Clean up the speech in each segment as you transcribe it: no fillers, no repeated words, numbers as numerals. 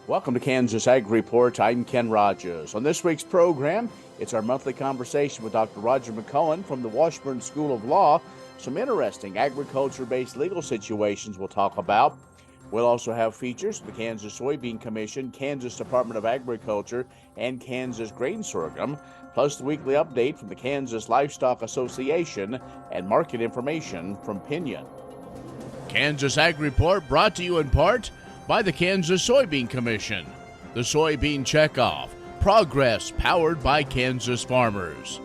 Welcome to Kansas Ag Report. I'm Ken Rogers. On this week's program, it's our monthly conversation with Dr. Roger McCowen from the Washburn School of Law. Some interesting agriculture-based legal situations we'll talk about. We'll also have features from the Kansas Soybean Commission, Kansas Department of Agriculture, and Kansas Grain Sorghum, plus the weekly update from the Kansas Livestock Association and market information from Pinion. Kansas Ag Report brought to you in part by the Kansas Soybean Commission, the Soybean Checkoff, progress powered by Kansas farmers.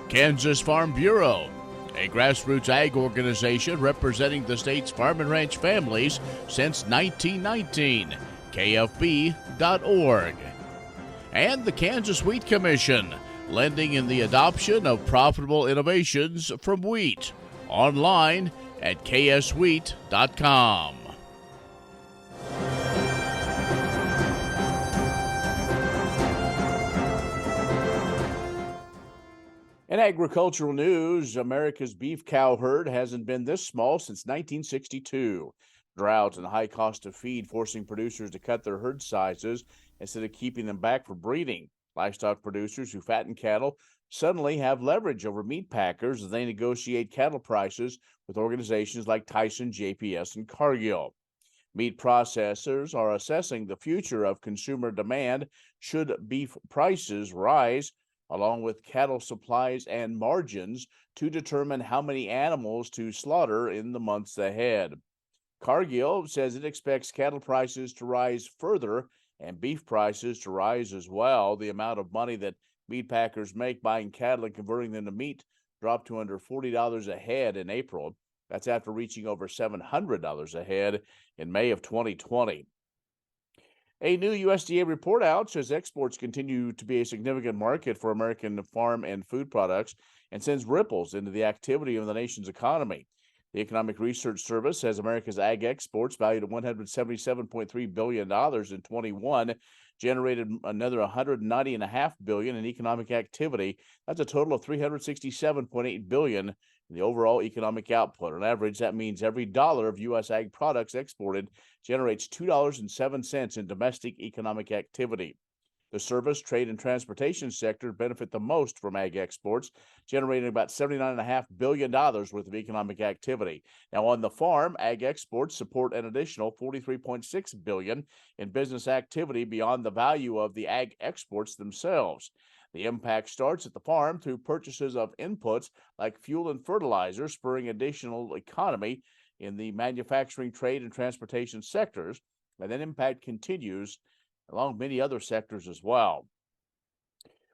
Kansas Farm Bureau, a grassroots ag organization representing the state's farm and ranch families since 1919, kfb.org. And the Kansas Wheat Commission, lending in the adoption of profitable innovations from wheat, online at kswheat.com. In agricultural news, America's beef cow herd hasn't been this small since 1962. Drought and the high cost of feed forcing producers to cut their herd sizes instead of keeping them back for breeding. Livestock producers who fatten cattle suddenly have leverage over meat packers as they negotiate cattle prices with organizations like Tyson, JPS, and Cargill. Meat processors are assessing the future of consumer demand should beef prices rise, along with cattle supplies and margins, to determine how many animals to slaughter in the months ahead. Cargill says it expects cattle prices to rise further and beef prices to rise as well. The amount of money that meat packers make buying cattle and converting them to meat dropped to under $40 a head in April. That's after reaching over $700 a head in May of 2020. A new USDA report out says exports continue to be a significant market for American farm and food products and sends ripples into the activity of the nation's economy. The Economic Research Service says America's ag exports, valued at $177.3 billion in 21, generated another $190.5 billion in economic activity. That's a total of $367.8 billion in the overall economic output. On average, that means every dollar of U.S. ag products exported generates $2.07 in domestic economic activity. The service, trade, and transportation sector benefit the most from ag exports, generating about $79.5 billion worth of economic activity. Now, on the farm, ag exports support an additional $43.6 billion in business activity beyond the value of the ag exports themselves. The impact starts at the farm through purchases of inputs like fuel and fertilizer, spurring additional economy in the manufacturing, trade, and transportation sectors, and that impact continues along many other sectors as well.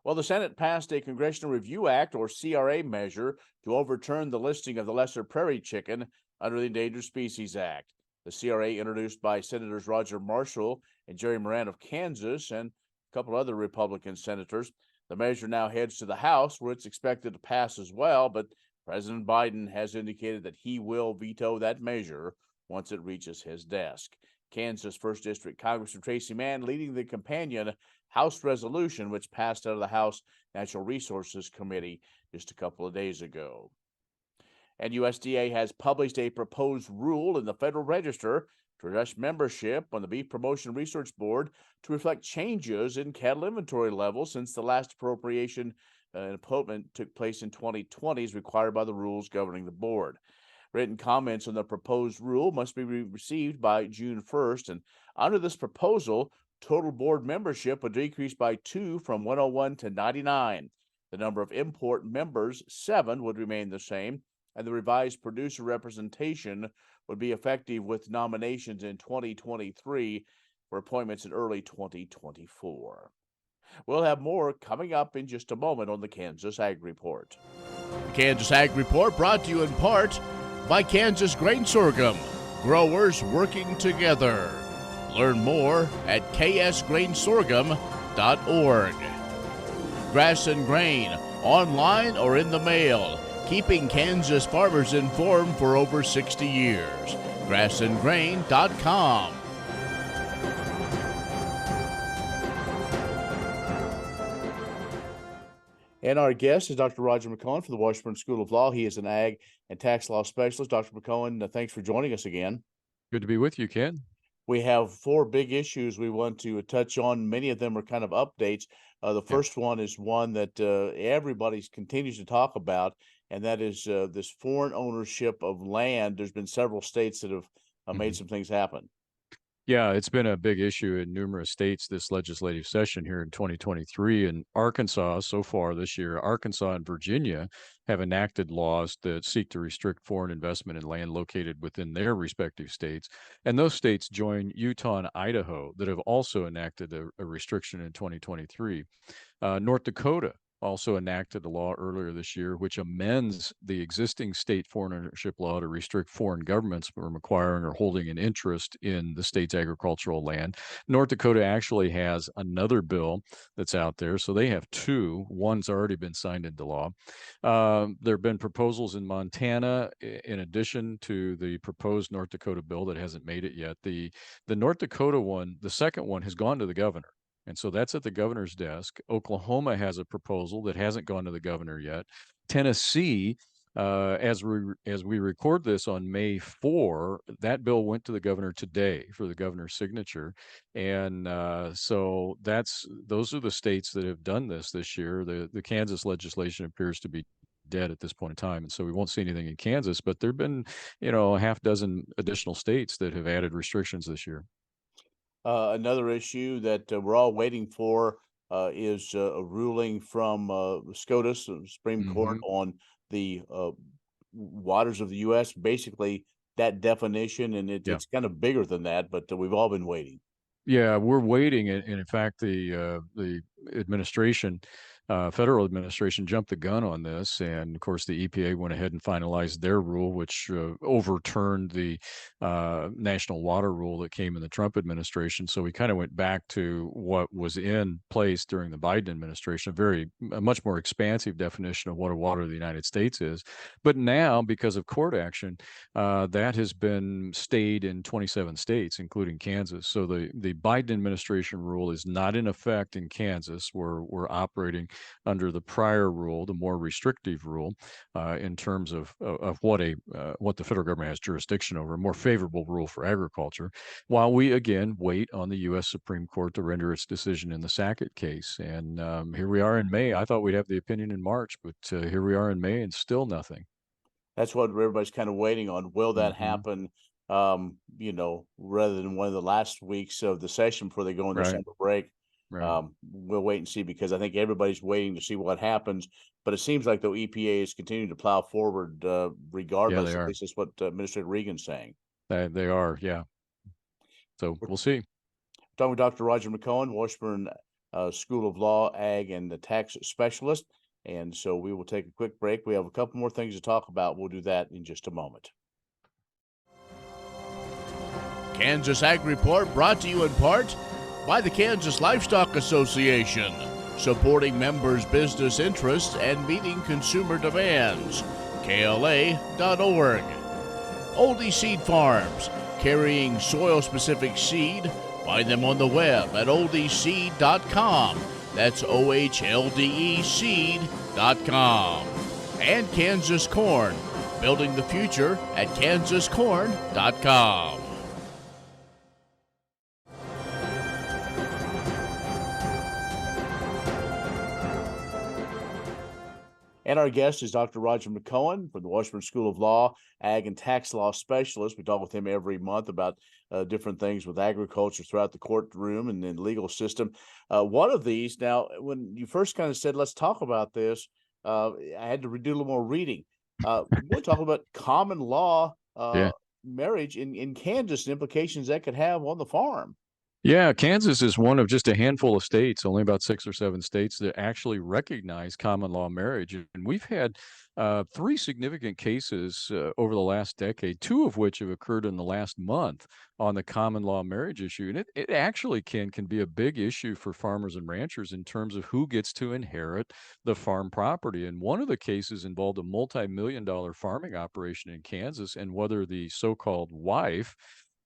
Well, the Senate passed a Congressional Review Act, or CRA, measure to overturn the listing of the lesser prairie chicken under the Endangered Species Act. The CRA, introduced by Senators Roger Marshall and Jerry Moran of Kansas and a couple other Republican senators. The measure now heads to the House, where it's expected to pass as well, but President Biden has indicated that he will veto that measure once it reaches his desk. Kansas 1st District Congressman Tracy Mann leading the companion House resolution, which passed out of the House Natural Resources Committee just a couple of days ago. And USDA has published a proposed rule in the Federal Register to adjust membership on the Beef Promotion Research Board to reflect changes in cattle inventory levels since the last appropriation and appointment took place in 2020 as required by the rules governing the board. Written comments on the proposed rule must be received by June 1st, and under this proposal, total board membership would decrease by 2 from 101 to 99. The number of import members, 7, would remain the same, and the revised producer representation would be effective with nominations in 2023 for appointments in early 2024. We'll have more coming up in just a moment on the Kansas Ag Report. The Kansas Ag Report brought to you in part by Kansas Grain Sorghum, growers working together. Learn more at ksgrainsorghum.org. Grass and Grain, online or in the mail, keeping Kansas farmers informed for over 60 years. grassandgrain.com. And our guest is Dr. Roger McConnell from the Washburn School of Law. He is an ag and tax law specialist. Dr. McConnell, thanks for joining us again. Good to be with you, Ken. We have four big issues we want to touch on. Many of them are kind of updates. The Yeah. first one is one that everybody continues to talk about, and that is this foreign ownership of land. There's been several states that have made Mhm. some things happen. Yeah, it's been a big issue in numerous states this legislative session here in 2023. And Arkansas, so far this year, Arkansas and Virginia have enacted laws that seek to restrict foreign investment in land located within their respective states. And those states join Utah and Idaho that have also enacted a restriction in 2023. North Dakota also enacted a law earlier this year which amends the existing state foreign ownership law to restrict foreign governments from acquiring or holding an interest in the state's agricultural land. North Dakota actually has another bill that's out there, so they have two. One's already been signed into law. There have been proposals in Montana, in addition to the proposed North Dakota bill that hasn't made it yet. The North Dakota one, the second one, has gone to the governor. And so that's at the governor's desk. Oklahoma has a proposal that hasn't gone to the governor yet. Tennessee, as we record this on May 4, that bill went to the governor today for the governor's signature, and so those are the states that have done this year. The Kansas legislation appears to be dead at this point in time, and so we won't see anything in Kansas. But there've been, a half dozen additional states that have added restrictions this year. Another issue that we're all waiting for is a ruling from the SCOTUS, the Supreme Court, Hmm. on the waters of the U.S. Basically, that definition, and Yeah. it's kind of bigger than that, but we've all been waiting. Yeah, we're waiting, and in fact, the administration, federal administration, jumped the gun on this, and of course, the EPA went ahead and finalized their rule, which overturned the national water rule that came in the Trump administration. So we kind of went back to what was in place during the Biden administration, a much more expansive definition of what a water of the United States is. But now, because of court action, that has been stayed in 27 states, including Kansas. So the Biden administration rule is not in effect in Kansas. We're operating under the prior rule, the more restrictive rule, in terms of what the federal government has jurisdiction over, a more favorable rule for agriculture. While we again wait on the U.S. Supreme Court to render its decision in the Sackett case, and here we are in May. I thought we'd have the opinion in March, but here we are in May, and still nothing. That's what everybody's kind of waiting on. Will that Hmm. happen? Rather than one of the last weeks of the session before they go on their Right. summer break. Right. We'll wait and see, because I think everybody's waiting to see what happens. But it seems like the EPA is continuing to plow forward, Yeah, they regardless. At are. least that's what Administrator Regan's saying. They are. Yeah. So We're we'll see. talking with Dr. Roger McCowen, Washburn School of Law, Ag, and the Tax Specialist. And so we will take a quick break. We have a couple more things to talk about. We'll do that in just a moment. Kansas Ag Report brought to you in part by the Kansas Livestock Association, supporting members' business interests and meeting consumer demands. KLA.org. Oldie Seed Farms, carrying soil-specific seed. Find them on the web at oldieseed.com. That's OHLDE seed.com. And Kansas Corn, building the future at kansascorn.com. And our guest is Dr. Roger McCowen from the Washburn School of Law, Ag and Tax Law Specialist. We talk with him every month about different things with agriculture throughout the courtroom and the legal system. One of these, now, when you first kind of said, let's talk about this, I had to do a little more reading. We're talking about common law Yeah. marriage in Kansas and implications that could have on the farm. Yeah, Kansas is one of just a handful of states, only about 6 or 7 states that actually recognize common law marriage. And we've had 3 significant cases over the last decade, 2 of which have occurred in the last month on the common law marriage issue. And it actually can be a big issue for farmers and ranchers in terms of who gets to inherit the farm property. And one of the cases involved a multi-million-dollar farming operation in Kansas, and whether the so-called wife,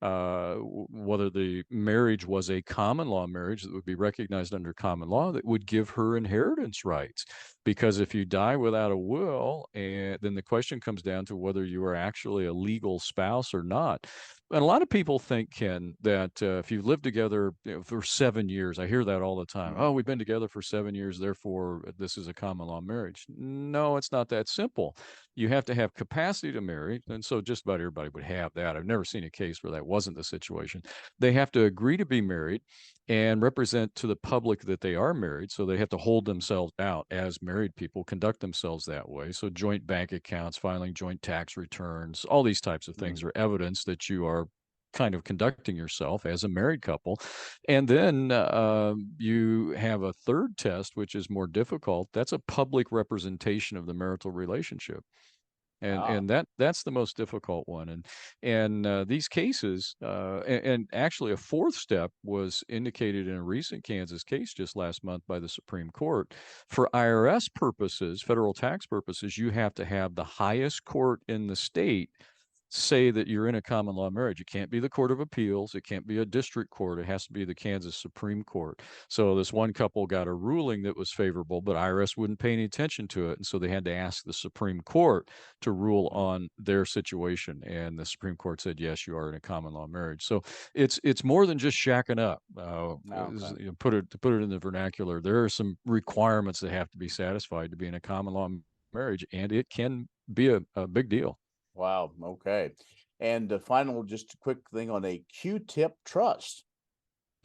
whether the marriage was a common law marriage that would be recognized under common law that would give her inheritance rights. Because if you die without a will, and then the question comes down to whether you are actually a legal spouse or not. And a lot of people think, Ken, that if you've lived together for 7 years, I hear that all the time. Oh, we've been together for 7 years, therefore this is a common law marriage. No, it's not that simple. You have to have capacity to marry, and so just about everybody would have that. I've never seen a case where that wasn't the situation. They have to agree to be married and represent to the public that they are married, so they have to hold themselves out as married people, conduct themselves that way. So joint bank accounts, filing joint tax returns, all these types of things are evidence that you are kind of conducting yourself as a married couple. And then you have a third test, which is more difficult. That's a public representation of the marital relationship. And that's the most difficult one. And these cases, and actually a fourth step was indicated in a recent Kansas case just last month by the Supreme Court. For IRS purposes, federal tax purposes, you have to have the highest court in the state say that you're in a common law marriage. It can't be the Court of Appeals. It can't be a district court. It has to be the Kansas Supreme Court. So this one couple got a ruling that was favorable, but IRS wouldn't pay any attention to it. And so they had to ask the Supreme Court to rule on their situation. And the Supreme Court said, yes, you are in a common law marriage. So it's more than just shacking up. To put it in the vernacular, there are some requirements that have to be satisfied to be in a common law marriage, and it can be a big deal. Wow. Okay. And the final, just a quick thing on a Q-tip trust.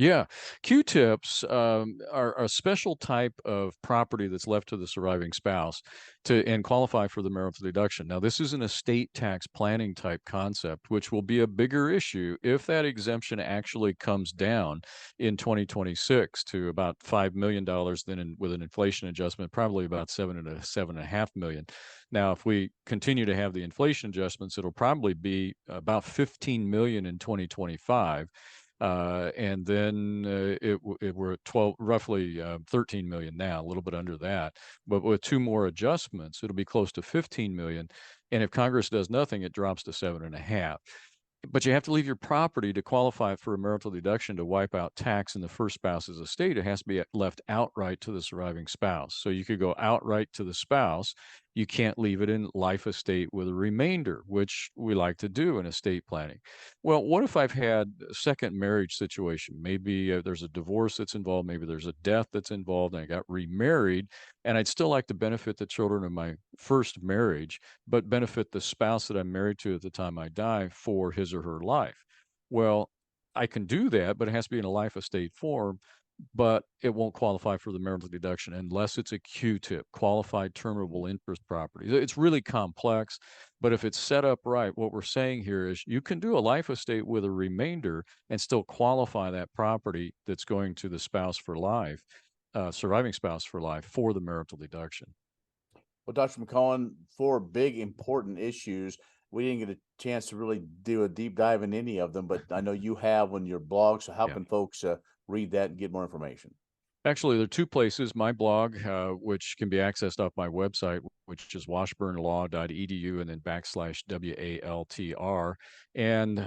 Yeah, Q-tips are a special type of property that's left to the surviving spouse and qualify for the marital deduction. Now, this is an estate tax planning type concept, which will be a bigger issue if that exemption actually comes down in 2026 to about $5 million. Then with an inflation adjustment, probably about $7.5 million. Now, if we continue to have the inflation adjustments, it'll probably be about $15 million in 2025. And then we're at roughly 13 million now, a little bit under that. But with two more adjustments, it'll be close to 15 million. And if Congress does nothing, it drops to 7.5. But you have to leave your property to qualify for a marital deduction to wipe out tax in the first spouse's estate. It has to be left outright to the surviving spouse. So you could go outright to the spouse. You can't leave it in life estate with a remainder, which we like to do in estate planning. Well, what if I've had a second marriage situation? Maybe there's a divorce that's involved. Maybe there's a death that's involved, and I got remarried, and I'd still like to benefit the children of my first marriage, but benefit the spouse that I'm married to at the time I die for his or her life. Well, I can do that, but it has to be in a life estate form. But it won't qualify for the marital deduction unless it's a Q-tip, qualified terminable interest property. It's really complex, but if it's set up right, what we're saying here is you can do a life estate with a remainder and still qualify that property that's going to the spouse for life, surviving spouse for life, for the marital deduction. Well, Dr. McCollum, 4 big important issues. We didn't get a chance to really do a deep dive in any of them, but I know you have on your blog. So how can folks read that and get more information? Actually, there are 2 places. My blog, which can be accessed off my website, which is washburnlaw.edu, and then /WALTR. And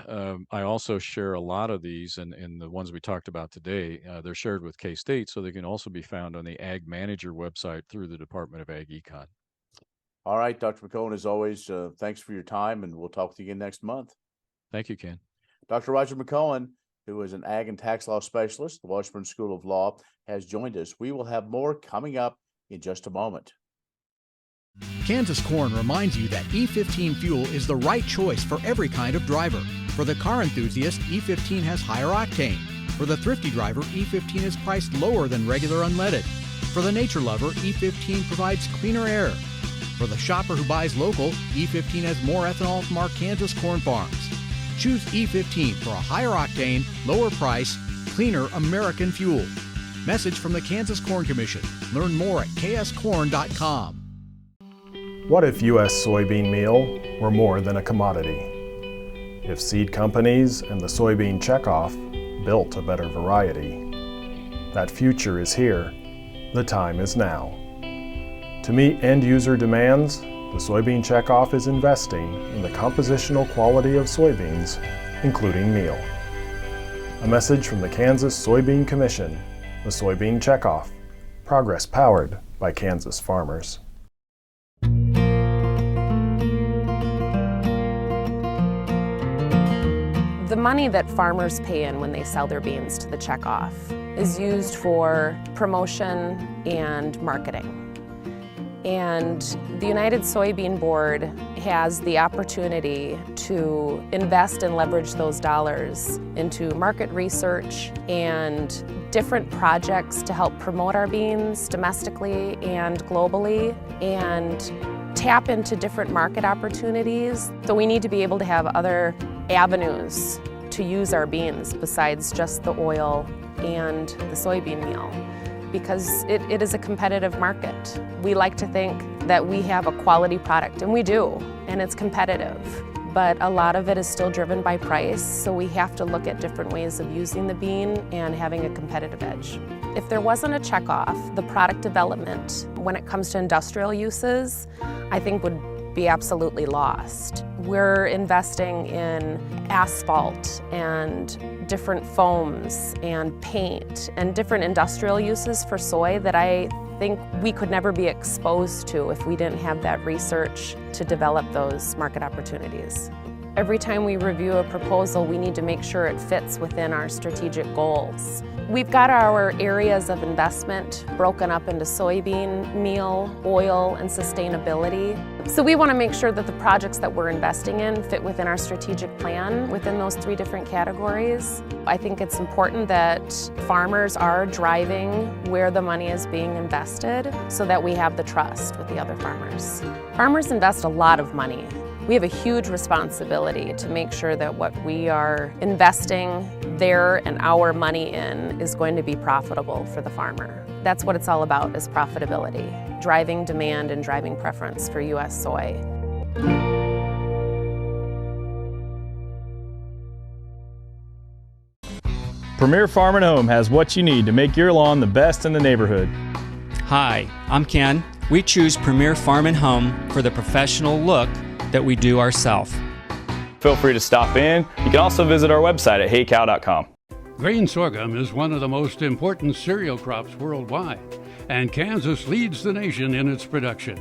I also share a lot of these, and the ones we talked about today, they're shared with K-State, so they can also be found on the Ag Manager website through the Department of Ag Econ. All right, Dr. McCollum, as always, thanks for your time, and we'll talk with you again next month. Thank you, Ken. Dr. Roger McCollum, who is an ag and tax law specialist at the Washburn School of Law, has joined us. We will have more coming up in just a moment. Kansas Corn reminds you that E15 fuel is the right choice for every kind of driver. For the car enthusiast, E15 has higher octane. For the thrifty driver, E15 is priced lower than regular unleaded. For the nature lover, E15 provides cleaner air. For the shopper who buys local, E15 has more ethanol from our Kansas corn farms. Choose E15 for a higher octane, lower price, cleaner American fuel. Message from the Kansas Corn Commission. Learn more at kscorn.com. What if U.S. soybean meal were more than a commodity? If seed companies and the Soybean Checkoff built a better variety? That future is here. The time is now. To meet end-user demands, the Soybean Checkoff is investing in the compositional quality of soybeans, including meal. A message from the Kansas Soybean Commission, the Soybean Checkoff, progress powered by Kansas farmers. The money that farmers pay in when they sell their beans to the checkoff is used for promotion and marketing. And the United Soybean Board has the opportunity to invest and leverage those dollars into market research and different projects to help promote our beans domestically and globally, and tap into different market opportunities. So we need to be able to have other avenues to use our beans besides just the oil and the soybean meal, because it is a competitive market. We like to think that we have a quality product, and we do, and it's competitive. But a lot of it is still driven by price, so we have to look at different ways of using the bean and having a competitive edge. If there wasn't a checkoff, the product development, when it comes to industrial uses, I think would be absolutely lost. We're investing in asphalt and different foams and paint and different industrial uses for soy that I think we could never be exposed to if we didn't have that research to develop those market opportunities. Every time we review a proposal, we need to make sure it fits within our strategic goals. We've got our areas of investment broken up into soybean meal, oil, and sustainability. So we want to make sure that the projects that we're investing in fit within our strategic plan within those 3 different categories. I think it's important that farmers are driving where the money is being invested so that we have the trust with the other farmers. Farmers invest a lot of money. We have a huge responsibility to make sure that what we are investing their and our money in is going to be profitable for the farmer. That's what it's all about, is profitability, driving demand and driving preference for U.S. soy. Premier Farm and Home has what you need to make your lawn the best in the neighborhood. Hi, I'm Ken. We choose Premier Farm and Home for the professional look that we do ourselves. Feel free to stop in. You can also visit our website at heycow.com. Grain sorghum is one of the most important cereal crops worldwide, and Kansas leads the nation in its production.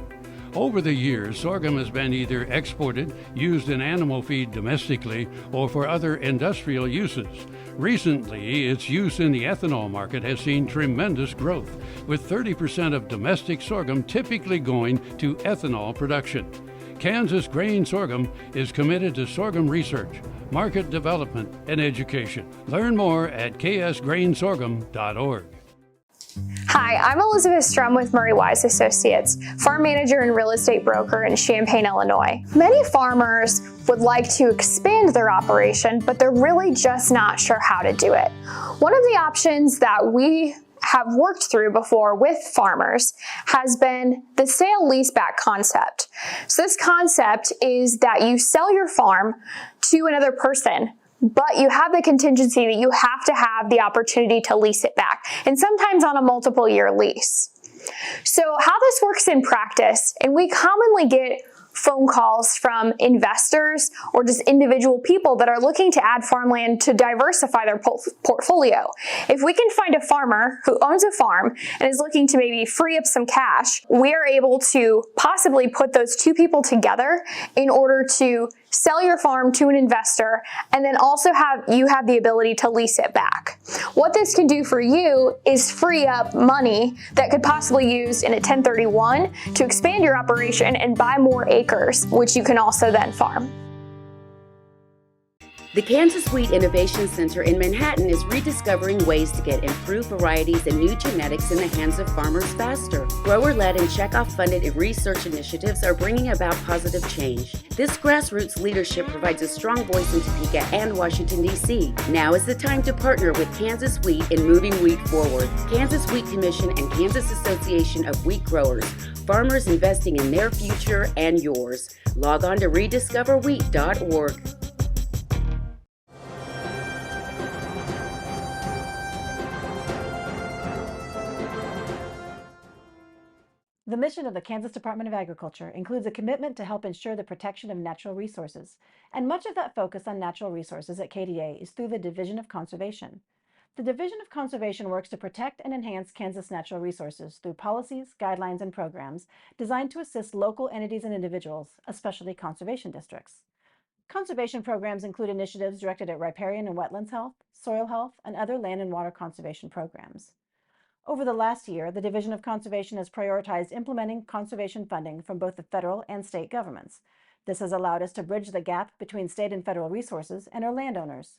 Over the years, sorghum has been either exported, used in animal feed domestically, or for other industrial uses. Recently, its use in the ethanol market has seen tremendous growth, with 30% of domestic sorghum typically going to ethanol production. Kansas Grain Sorghum is committed to sorghum research, market development, and education. Learn more at ksgrainsorghum.org. Hi, I'm Elizabeth Strum with Murray Wise Associates, farm manager and real estate broker in Champaign, Illinois. Many farmers would like to expand their operation, but they're really just not sure how to do it. One of the options that we have worked through before with farmers has been the sale leaseback concept. So this concept is that you sell your farm to another person, but you have the contingency that you have to have the opportunity to lease it back, and sometimes on a multiple year lease. So how this works in practice, and we commonly get phone calls from investors or just individual people that are looking to add farmland to diversify their portfolio. If we can find a farmer who owns a farm and is looking to maybe free up some cash, we are able to possibly put those 2 people together in order to sell your farm to an investor, and then also have the ability to lease it back. What this can do for you is free up money that could possibly use in a 1031 to expand your operation and buy more acres, which you can also then farm. The Kansas Wheat Innovation Center in Manhattan is rediscovering ways to get improved varieties and new genetics in the hands of farmers faster. Grower-led and checkoff-funded research initiatives are bringing about positive change. This grassroots leadership provides a strong voice in Topeka and Washington, D.C. Now is the time to partner with Kansas Wheat in moving wheat forward. Kansas Wheat Commission and Kansas Association of Wheat Growers. Farmers investing in their future and yours. Log on to rediscoverwheat.org. The mission of the Kansas Department of Agriculture includes a commitment to help ensure the protection of natural resources, and much of that focus on natural resources at KDA is through the Division of Conservation. The Division of Conservation works to protect and enhance Kansas natural resources through policies, guidelines, and programs designed to assist local entities and individuals, especially conservation districts. Conservation programs include initiatives directed at riparian and wetlands health, soil health, and other land and water conservation programs. Over the last year, the Division of Conservation has prioritized implementing conservation funding from both the federal and state governments. This has allowed us to bridge the gap between state and federal resources and our landowners.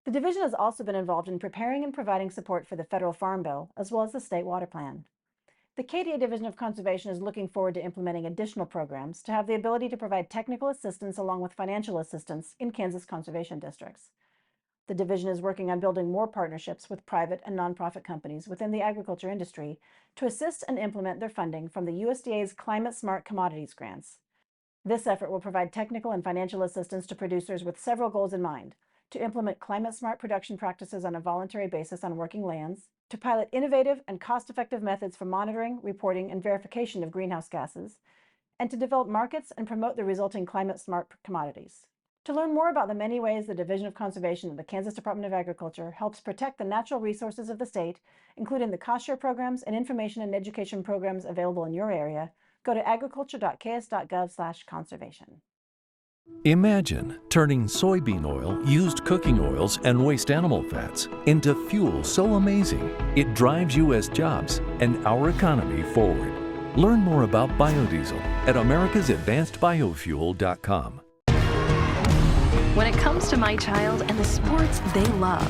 The division has also been involved in preparing and providing support for the federal Farm Bill, as well as the State Water Plan. The KDA Division of Conservation is looking forward to implementing additional programs to have the ability to provide technical assistance along with financial assistance in Kansas conservation districts. The division is working on building more partnerships with private and nonprofit companies within the agriculture industry to assist and implement their funding from the USDA's Climate Smart Commodities grants. This effort will provide technical and financial assistance to producers with several goals in mind: to implement climate-smart production practices on a voluntary basis on working lands, to pilot innovative and cost-effective methods for monitoring, reporting, and verification of greenhouse gases, and to develop markets and promote the resulting climate-smart commodities. To learn more about the many ways the Division of Conservation of the Kansas Department of Agriculture helps protect the natural resources of the state, including the cost share programs and information and education programs available in your area, go to agriculture.ks.gov/conservation. Imagine turning soybean oil, used cooking oils, and waste animal fats into fuel so amazing it drives U.S. jobs and our economy forward. Learn more about biodiesel at americasadvancedbiofuel.com. When it comes to my child and the sports they love,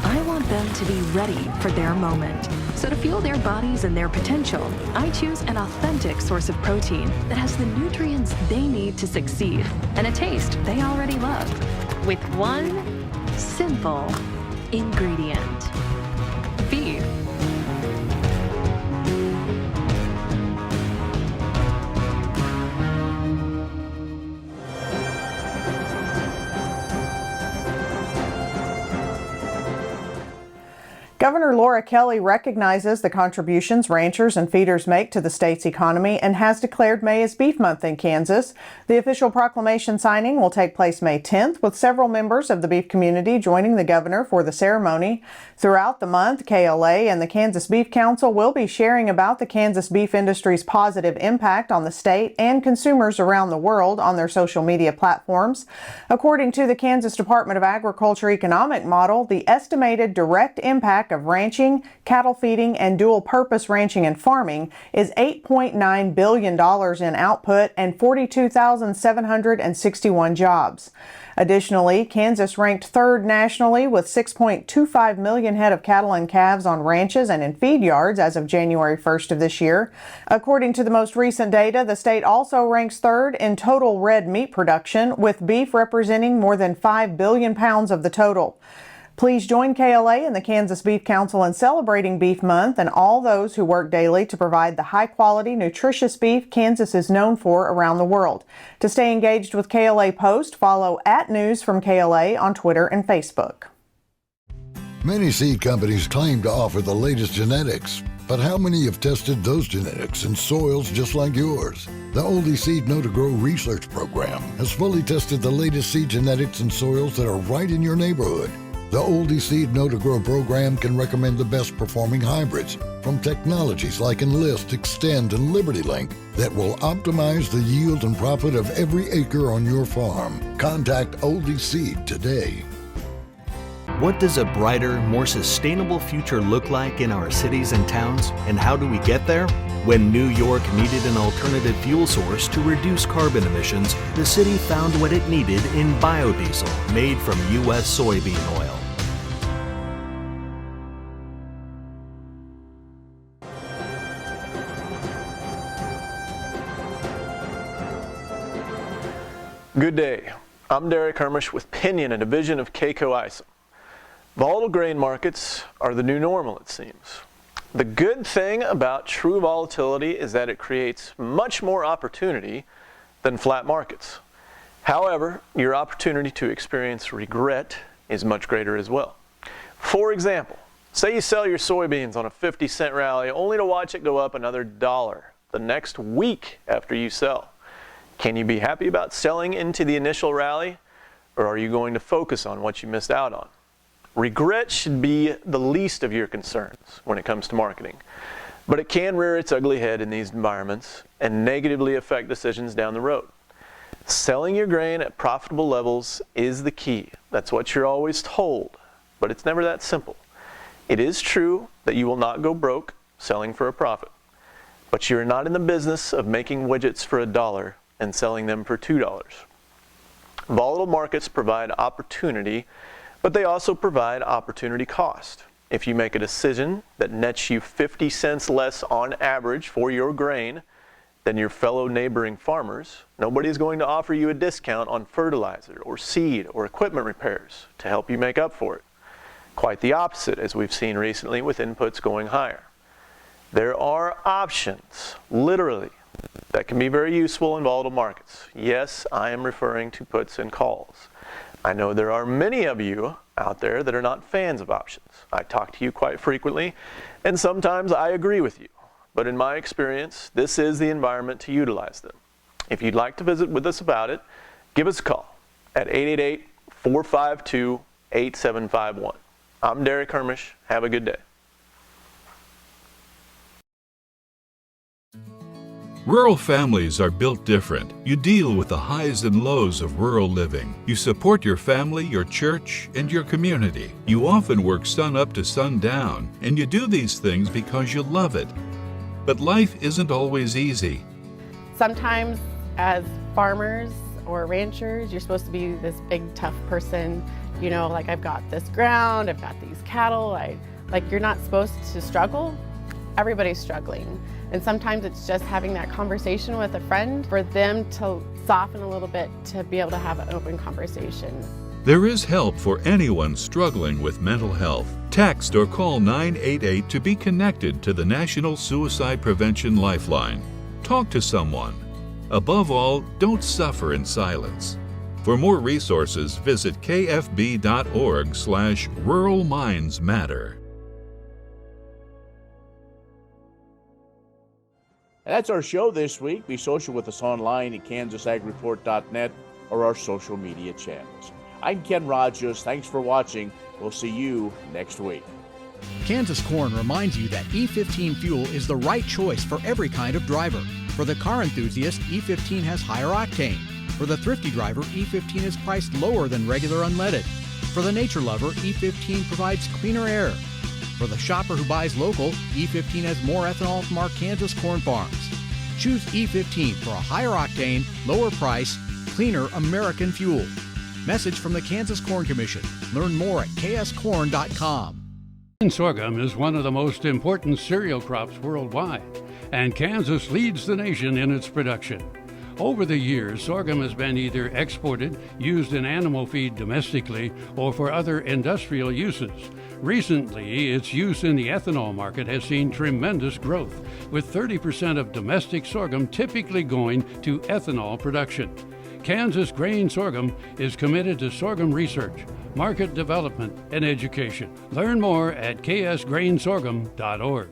I want them to be ready for their moment. So to fuel their bodies and their potential, I choose an authentic source of protein that has the nutrients they need to succeed and a taste they already love, with one simple ingredient: feed. Governor Laura Kelly recognizes the contributions ranchers and feeders make to the state's economy and has declared May as Beef Month in Kansas. The official proclamation signing will take place May 10th, with several members of the beef community joining the governor for the ceremony. Throughout the month, KLA and the Kansas Beef Council will be sharing about the Kansas beef industry's positive impact on the state and consumers around the world on their social media platforms. According to the Kansas Department of Agriculture economic model, the estimated direct impact of ranching, cattle feeding, and dual-purpose ranching and farming is $8.9 billion in output and 42,761 jobs. Additionally, Kansas ranked third nationally with 6.25 million head of cattle and calves on ranches and in feed yards as of January 1st of this year. According to the most recent data, the state also ranks third in total red meat production, with beef representing more than 5 billion pounds of the total. Please join KLA and the Kansas Beef Council in celebrating Beef Month and all those who work daily to provide the high-quality, nutritious beef Kansas is known for around the world. To stay engaged with KLA Post, follow @NewsFromKLA on Twitter and Facebook. Many seed companies claim to offer the latest genetics, but how many have tested those genetics in soils just like yours? The Oldie Seed Know to Grow research program has fully tested the latest seed genetics in soils that are right in your neighborhood. The Oldie Seed Know to Grow program can recommend the best performing hybrids from technologies like Enlist, Extend, and Liberty Link that will optimize the yield and profit of every acre on your farm. Contact Oldie Seed today. What does a brighter, more sustainable future look like in our cities and towns, and how do we get there? When New York needed an alternative fuel source to reduce carbon emissions, the city found what it needed in biodiesel made from U.S. soybean oil. Good day. I'm Derek Hermish with Pinion, a division of KCO ISOM. Volatile grain markets are the new normal, it seems. The good thing about true volatility is that it creates much more opportunity than flat markets. However, your opportunity to experience regret is much greater as well. For example, say you sell your soybeans on a 50-cent rally only to watch it go up another $1 the next week after you sell. Can you be happy about selling into the initial rally, or are you going to focus on what you missed out on? Regret should be the least of your concerns when it comes to marketing, but it can rear its ugly head in these environments and negatively affect decisions down the road. Selling your grain at profitable levels is the key. That's what you're always told, but it's never that simple. It is true that you will not go broke selling for a profit, but you're not in the business of making widgets for $1 and selling them for $2. Volatile markets provide opportunity, but they also provide opportunity cost. If you make a decision that nets you 50 cents less on average for your grain than your fellow neighboring farmers, nobody is going to offer you a discount on fertilizer or seed or equipment repairs to help you make up for it. Quite the opposite, as we've seen recently with inputs going higher. There are options, literally, that can be very useful in volatile markets. Yes, I am referring to puts and calls. I know there are many of you out there that are not fans of options. I talk to you quite frequently, and sometimes I agree with you. But in my experience, this is the environment to utilize them. If you'd like to visit with us about it, give us a call at 888-452-8751. I'm Derek Hermish. Have a good day. Rural families are built different. You deal with the highs and lows of rural living. You support your family, your church, and your community. You often work sun up to sun down, and you do these things because you love it. But life isn't always easy. Sometimes as farmers or ranchers, you're supposed to be this big tough person, you know, like I've got this ground, I've got these cattle, you're not supposed to struggle. Everybody's struggling. And sometimes it's just having that conversation with a friend for them to soften a little bit, to be able to have an open conversation. There is help for anyone struggling with mental health. Text or call 988 to be connected to the National Suicide Prevention Lifeline. Talk to someone. Above all, don't suffer in silence. For more resources, visit kfb.org/Rural Minds Matter. That's our show this week. Be social with us online at kansasagreport.net or our social media channels. I'm Ken Rogers. Thanks for watching. We'll see you next week. Kansas Corn reminds you that E15 fuel is the right choice for every kind of driver. For the car enthusiast, E15 has higher octane. For the thrifty driver, E15 is priced lower than regular unleaded. For the nature lover, E15 provides cleaner air. For the shopper who buys local, E15 has more ethanol from our Kansas corn farms. Choose E15 for a higher octane, lower price, cleaner American fuel. Message from the Kansas Corn Commission. Learn more at kscorn.com. Sorghum is one of the most important cereal crops worldwide, and Kansas leads the nation in its production. Over the years, sorghum has been either exported, used in animal feed domestically, or for other industrial uses. Recently, its use in the ethanol market has seen tremendous growth, with 30% of domestic sorghum typically going to ethanol production. Kansas Grain Sorghum is committed to sorghum research, market development, and education. Learn more at ksgrainsorghum.org.